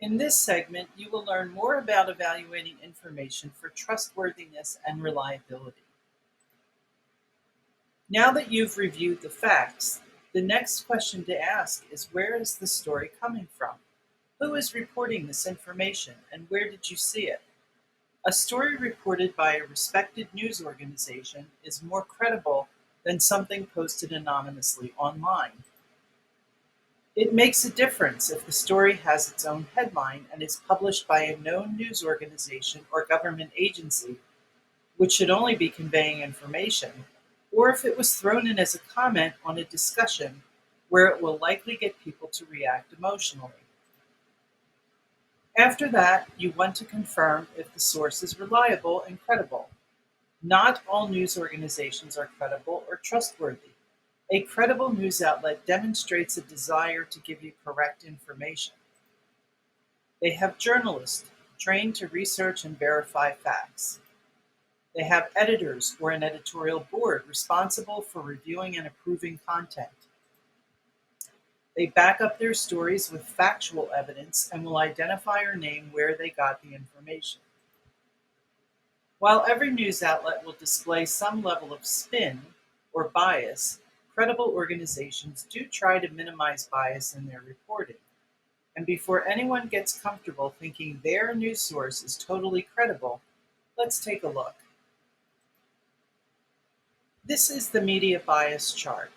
In this segment, you will learn more about evaluating information for trustworthiness and reliability. Now that you've reviewed the facts, the next question to ask is, where is the story coming from? Who is reporting this information and where did you see it? A story reported by a respected news organization is more credible than something posted anonymously online. It makes a difference if the story has its own headline and is published by a known news organization or government agency, which should only be conveying information, or if it was thrown in as a comment on a discussion where it will likely get people to react emotionally. After that, you want to confirm if the source is reliable and credible. Not all news organizations are credible or trustworthy. A credible news outlet demonstrates a desire to give you correct information. They have journalists trained to research and verify facts. They have editors or an editorial board responsible for reviewing and approving content. They back up their stories with factual evidence and will identify or name where they got the information. While every news outlet will display some level of spin or bias, credible organizations do try to minimize bias in their reporting. And before anyone gets comfortable thinking their news source is totally credible, let's take a look. This is the media bias chart.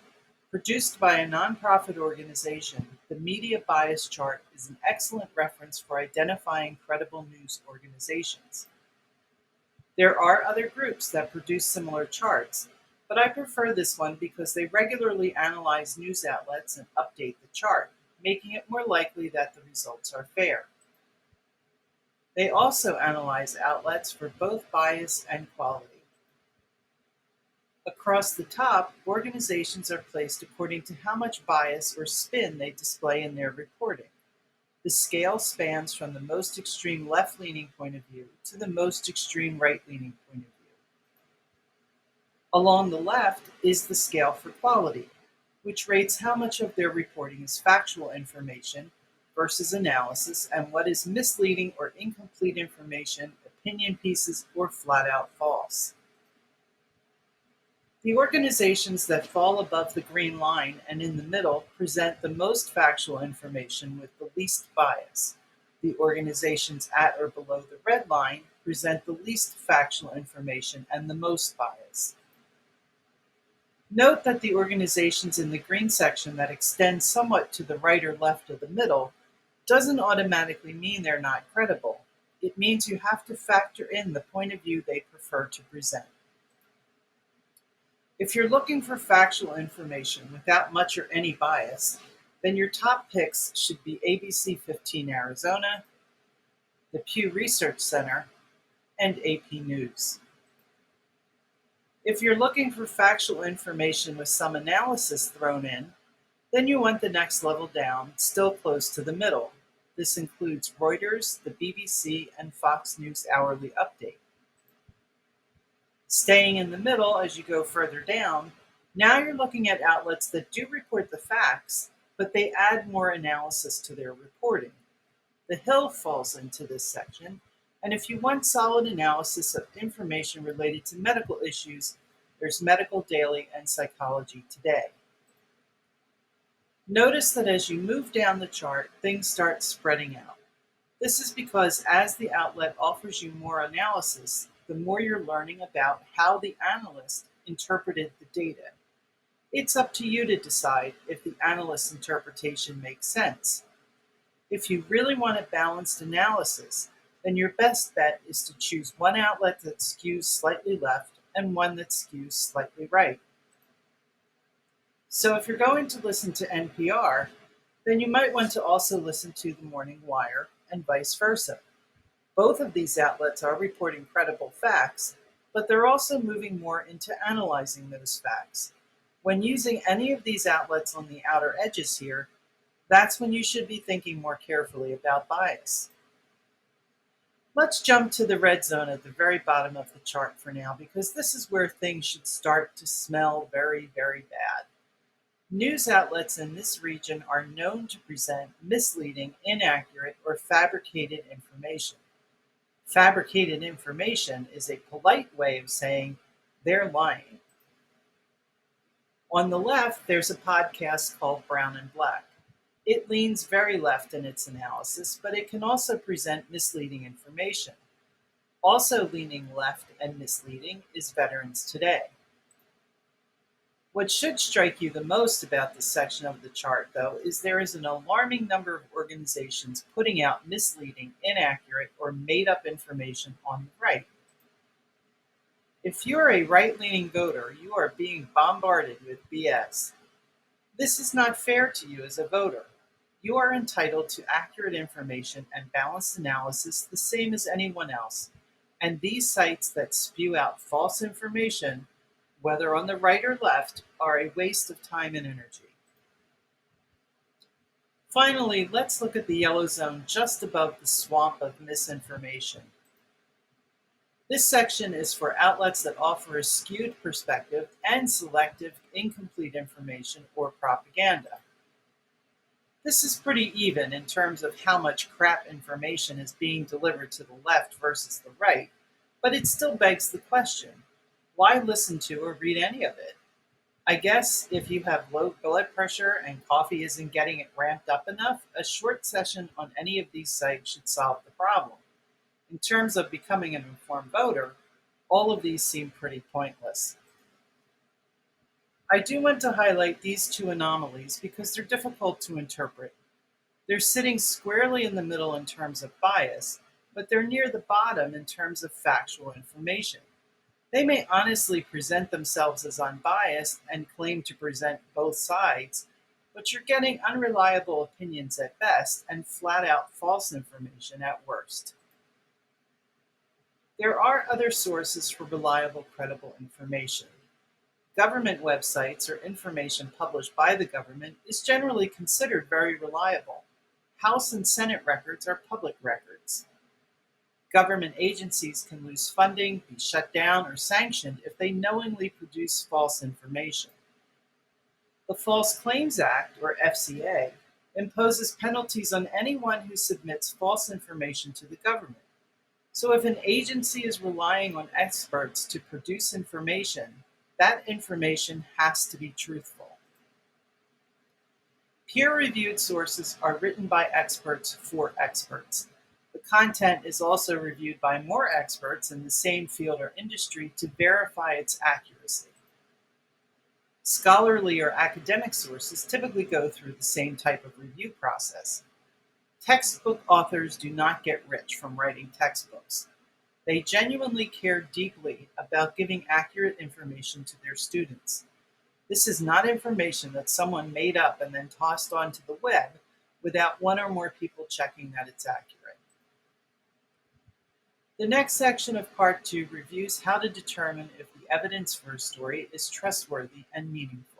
Produced by a nonprofit organization, the media bias chart is an excellent reference for identifying credible news organizations. There are other groups that produce similar charts, but I prefer this one because they regularly analyze news outlets and update the chart, making it more likely that the results are fair. They also analyze outlets for both bias and quality. Across the top, organizations are placed according to how much bias or spin they display in their reporting. The scale spans from the most extreme left-leaning point of view to the most extreme right-leaning point of view. Along the left is the scale for quality, which rates how much of their reporting is factual information versus analysis and what is misleading or incomplete information, opinion pieces, or flat-out false. The organizations that fall above the green line and in the middle present the most factual information with the least bias. The organizations at or below the red line present the least factual information and the most bias. Note that the organizations in the green section that extend somewhat to the right or left of the middle doesn't automatically mean they're not credible. It means you have to factor in the point of view they prefer to present. If you're looking for factual information without much or any bias, then your top picks should be ABC 15 Arizona, the Pew Research Center, and AP News. If you're looking for factual information with some analysis thrown in, then you want the next level down, still close to the middle. This includes Reuters, the BBC, and Fox News Hourly Update. Staying in the middle as you go further down, now you're looking at outlets that do report the facts, but they add more analysis to their reporting. The Hill falls into this section, and if you want solid analysis of information related to medical issues, there's Medical Daily and Psychology Today. Notice that as you move down the chart, things start spreading out. This is because as the outlet offers you more analysis, the more you're learning about how the analyst interpreted the data. It's up to you to decide if the analyst's interpretation makes sense. If you really want a balanced analysis, then your best bet is to choose one outlet that skews slightly left and one that skews slightly right. So if you're going to listen to NPR, then you might want to also listen to the Morning Wire and vice versa. Both of these outlets are reporting credible facts, but they're also moving more into analyzing those facts. When using any of these outlets on the outer edges here, that's when you should be thinking more carefully about bias. Let's jump to the red zone at the very bottom of the chart for now, because this is where things should start to smell very, very bad. News outlets in this region are known to present misleading, inaccurate, or fabricated information. Fabricated information is a polite way of saying they're lying. On the left, there's a podcast called Brown and Black. It leans very left in its analysis, but it can also present misleading information. Also leaning left and misleading is Veterans Today. What should strike you the most about this section of the chart, though, is there is an alarming number of organizations putting out misleading, inaccurate, or made up information on the right. If you're a right leaning voter, you are being bombarded with BS. This is not fair to you as a voter. You are entitled to accurate information and balanced analysis the same as anyone else, and these sites that spew out false information, whether on the right or left, are a waste of time and energy. Finally, let's look at the yellow zone just above the swamp of misinformation. This section is for outlets that offer a skewed perspective and selective, incomplete information or propaganda. This is pretty even in terms of how much crap information is being delivered to the left versus the right, but it still begs the question, why listen to or read any of it? I guess if you have low blood pressure and coffee isn't getting it ramped up enough, a short session on any of these sites should solve the problem. In terms of becoming an informed voter, all of these seem pretty pointless. I do want to highlight these two anomalies because they're difficult to interpret. They're sitting squarely in the middle in terms of bias, but they're near the bottom in terms of factual information. They may honestly present themselves as unbiased and claim to present both sides, but you're getting unreliable opinions at best and flat out false information at worst. There are other sources for reliable, credible information. Government websites or information published by the government is generally considered very reliable. House and Senate records are public records. Government agencies can lose funding, be shut down, or sanctioned if they knowingly produce false information. The False Claims Act, or FCA, imposes penalties on anyone who submits false information to the government. So if an agency is relying on experts to produce information, that information has to be truthful. Peer-reviewed sources are written by experts for experts. The content is also reviewed by more experts in the same field or industry to verify its accuracy. Scholarly or academic sources typically go through the same type of review process. Textbook authors do not get rich from writing textbooks. They genuinely care deeply about giving accurate information to their students. This is not information that someone made up and then tossed onto the web without one or more people checking that it's accurate. The next section of Part 2 reviews how to determine if the evidence for a story is trustworthy and meaningful.